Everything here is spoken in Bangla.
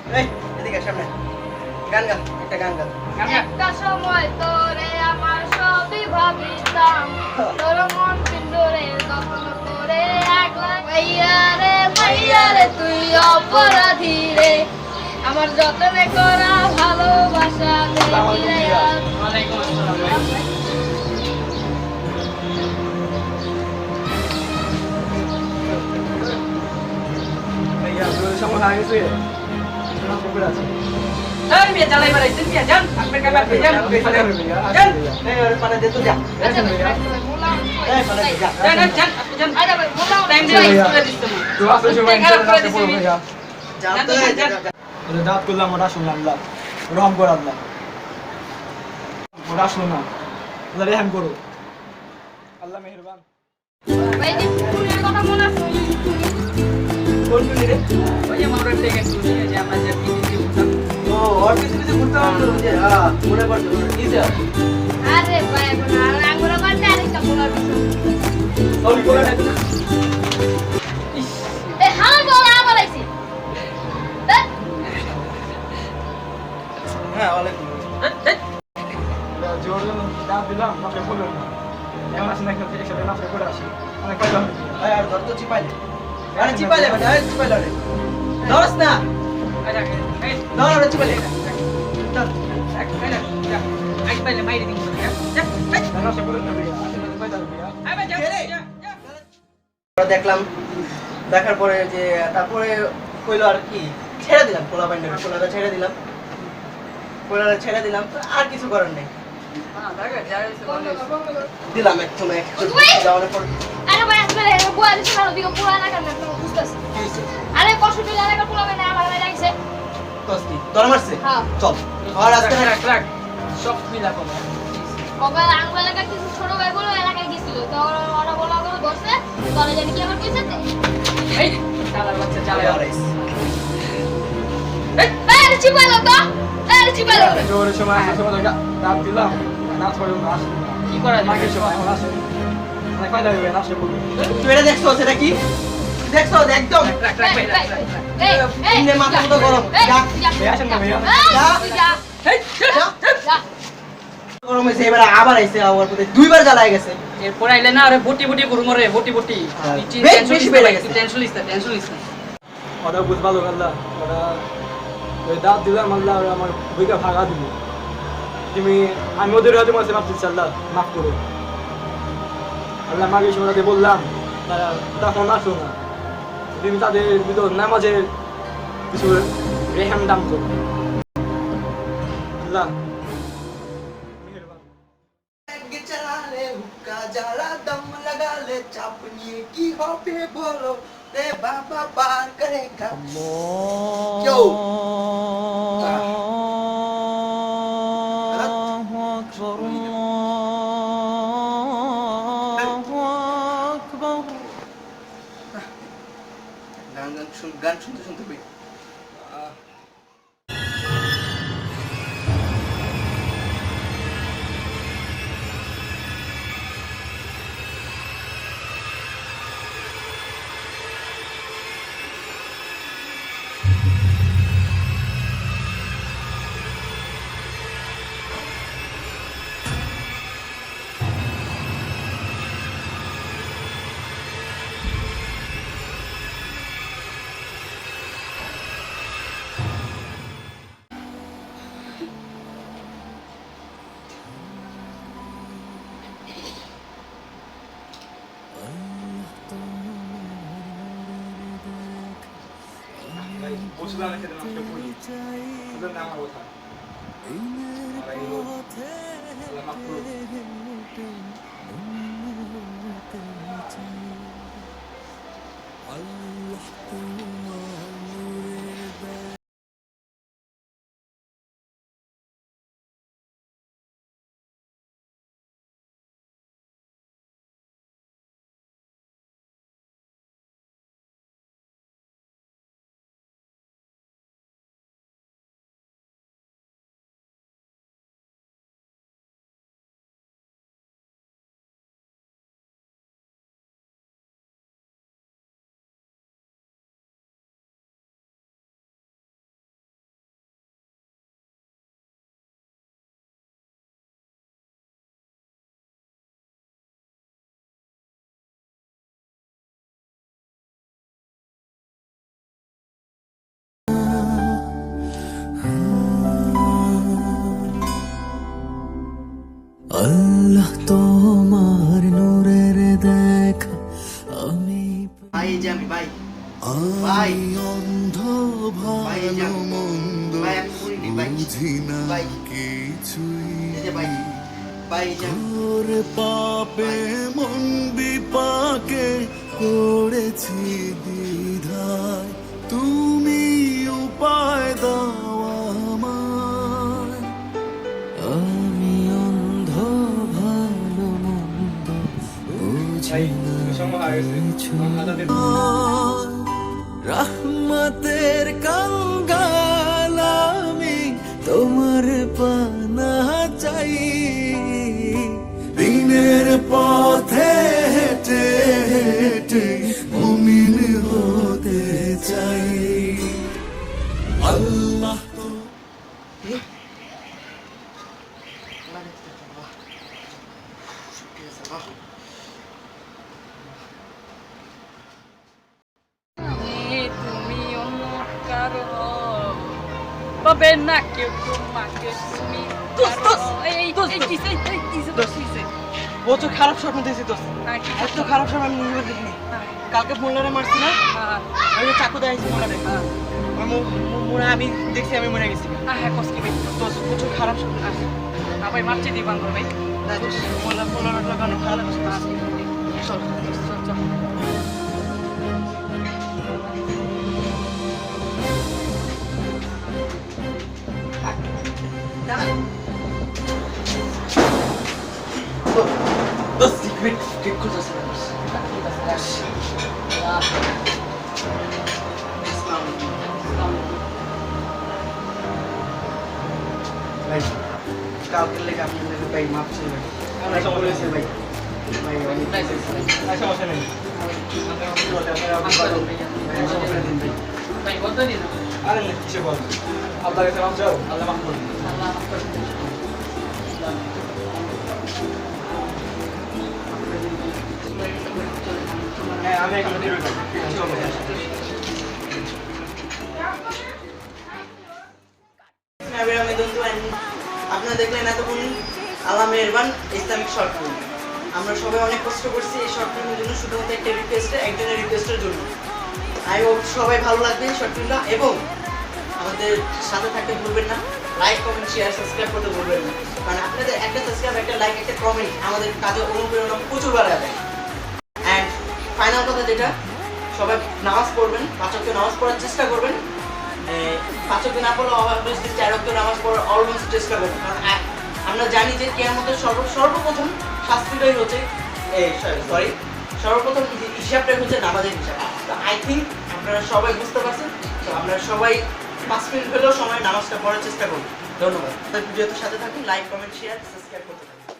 এই এদিকে সামনে গান গা একটা গান গা একটা সময় তোরে আমার সবই ভাবিতাম তোর মন পিন্দরে তখন তোরে একলা মাইয়া রে তুই অপরাধী রে আমার যতনে করা ভালোবাসা ওয়ালাইকুম আসসালাম ভাইয়া তোর সময় হয়ে গেছে নাম করে আছে এই মিয়া জ্বালাই বাড়াইছেন মিয়া যান আপনার কাছে আপনি যান যান এই ওরে পানি দে তো যা আচ্ছা এই পানি দে যা যান যান আপনি যান আরে ভাই মোলাও টাইম দিয়ে করে দিচ্ছি তো আসলে সময় খারাপ করে দিছি আমি। যা তো যা দাঁত করলাম ওটা শুনলাম আল্লাহ রহম কর আল্লাহ ওটা শুনো না আল্লাহ রেহাম করো আল্লাহ মেহেরবান ভাই যে পুরীর কথা মনে আছে কোন শুনি রে ওই যে মামরা থেকে শুনি যে আমরা যে পিটি উঠতাম ও ওর কিছু কিছু ঘুরতে পারলো যে হ্যাঁ মনে পড়ছে কি স্যার আরে ভাই এখন আর আঙ্গুরা করতে আরেকটা বলার বিষয় সরি করে না এই হাল বলা আবার আইছি হ্যাঁ ওয়ালাইকুম জোর দাঁত দিলাম মাকে বললাম না এমন আসেন একটা একসাথে নাচ করে আসি অনেক কয়টা হবে আর ধর তো চিপাইলে আরে চিপাইলে বেটা আরে চিপাইলে রে ধরস না আচ্ছা এই ধর আরে চিপাইলে ধর এক মিনিট যা আই পাইলে মাইরে দিন যা যা নাচ করে না ভাইয়া আসলে কয়টা হবে ভাইয়া আই যা যা দেখলাম দেখার পরে যে তারপরে কইলো আর কি ছেড়ে দিলাম পোলা বাইন্ডার পোলাটা ছেড়ে দিলাম পোলাটা ছেড়ে দিলাম তো আর কিছু করার নেই হ্যাঁ দেখা যা দিলাম একটু যাওয়ার পর আরে ভাই আসলে বুয়া দিছে ভালো দিকে পুরা না কেন বুঝতাছি কি হয়েছে আরে কষ্ট লাগা পোলাবে না আমার ভাই লাগছে কস্তি তোর মারছে হ্যাঁ চল আর আজকে রাখ রাখ সব মিলা করো কবে আঙ্গুল লাগা কিছু ছোট ভাই বলে এলাকায় গিয়েছিল তো ওরা বলা করে বসে বলে জানি কি আমার কইছে এই চালার বাচ্চা চালায় এই আরে চিপাইলো তো আরে চিপাইলো জোরের সময় আসে সময় দাঁত দিলাম নাচ করে নাচ কি করা যায় মাকে সময় এখন আসে মানে কয়টা হবে নাচ করবো তুই এটা দেখছো সেটা কি দেখছো একদম রাখ রাখ ভাই রাখ এই এই ইনে মাথা মতো গরম যা ভাই আসেন না ভাইয়া যা এই যা গরম হয়েছে এবারে আবার আইছে আবার পথে দুইবার জ্বালায় গেছে এরপর আইলে না আরে বটি বটি করু মরে বটি বটি বেশি বেড়ে গেছে। টেনশন লিস না ওটা বুঝ ভালো আল্লাহ ওটা ওই দাঁত দিলাম আল্লাহ আর আমার ভূমিকা ভাগা দিল তুমি আমি ওদের হয়তো মাসে মাফ দিচ্ছি আল্লাহ মাফ করো আল্লাহ মাকে সময় তাদের বললাম তারা তখন আসো না তুমি তাদের ভিতর নামাজের কিছু রেহাম দাম করো আল্লাহ চালালে হুক্কা জ্বালা দম লাগালে চাপ নিয়ে কি হবে বলো রে বাবা পার করে Yo. গান শুনতে শুনতে তোমার নূরের দেখা আমি ভাই এই যে আমি ভাই ভাই অন্ধ ভাই এই যে ভালো আমি। মন্দ ভাই আমি করিনি ভাই বুঝি না ভাই। কিছুই এই যে ভাই ভাই এই যে আমি। ওর পাপে মন বিপাকে পড়েছি দ্বিধায় তুমি উপায় দাও আমায় আমি অন্ধ ভালো মন্দ বুঝি না কিছু রহমতের কঙ্গাল আমি তোমার পানা চাই দিনের পথে হেঁটে হেঁটে মুমিন হতে চাই আল্লাহ তো তুমি অন্য কারো পাবে না কেউ তোমাকে তুমি ও তো খারাপ স্বপ্ন দেখছি তো এত খারাপ স্বপ্ন আমি নিজে দেখিনি কালকে মোল্লারে মারছি না আমি যে চাকু দেখাইছি মোল্লারে মনে আমি দেখছি আমি মরে গেছি হ্যাঁ কসকি ভাই তো প্রচুর খারাপ স্বপ্ন দেখছি ভাই মারছি দি বান্ধব ভাই মোল্লার লাগানো খারাপ চল চল চল Dos secret খুঁজেছে ভাই কালকের লেগে আপনাদের ভাই মাপ ছিল ভাই আমরা সব বলেছি ভাই ভাই অনেক সমস্যা নেই ভাই কত দিন আরে না কিসে বল আল্লাহ কাছে মাপ চাও আল্লাহ মাফ করবে আল্লাহ মাফ করে দিন। হ্যাঁ আমি এখানে বের হইলাম চলো আপনারা দেখলেন এতক্ষণ আল্লাহ মেহরবান ইসলামিক শর্ট ফিল্ম আমরা সবাই অনেক কষ্ট করছি এই শর্ট ফিল্মের জন্য শুধুমাত্র একটা রিকোয়েস্টে একজনের রিকোয়েস্টের জন্য আই হোপ সবাই ভালো লাগবে শর্ট ফিল্মটা এবং আমাদের সাথে থাকতে ভুলবেন না লাইক কমেন্ট শেয়ার সাবস্ক্রাইব করতে ভুলবেন না কারণ আপনাদের একটা সাবস্ক্রাইব একটা লাইক একটা কমেন্ট আমাদের কাজে অনুপ্রেরণা প্রচুর বাড়ায় দেয় অ্যান্ড ফাইনাল কথা যেটা সবাই নামাজ পড়বেন পাঁচ ওয়াক্ত নামাজ পড়ার চেষ্টা করবেন পাঁচ ওয়াক্ত না পড়লে অবভিয়াসলি চার ওয়াক্ত নামাজ পড়ার অলওয়েজ চেষ্টা করবেন কারণ আমরা জানি যে কিয়ামতের সর্বপ্রথম শাস্তিটাই হচ্ছে সরি সর্বপ্রথম হিসাবটাই হচ্ছে নামাজের হিসাব তো আই থিঙ্ক আপনারা সবাই বুঝতে পারছেন তো আপনারা সবাই 5 মিনিট হলেও সময় নামাজটা পড়ার চেষ্টা করুন ধন্যবাদ ভিডিওতে সাথে থাকুন লাইক কমেন্ট শেয়ার সাবস্ক্রাইব করুন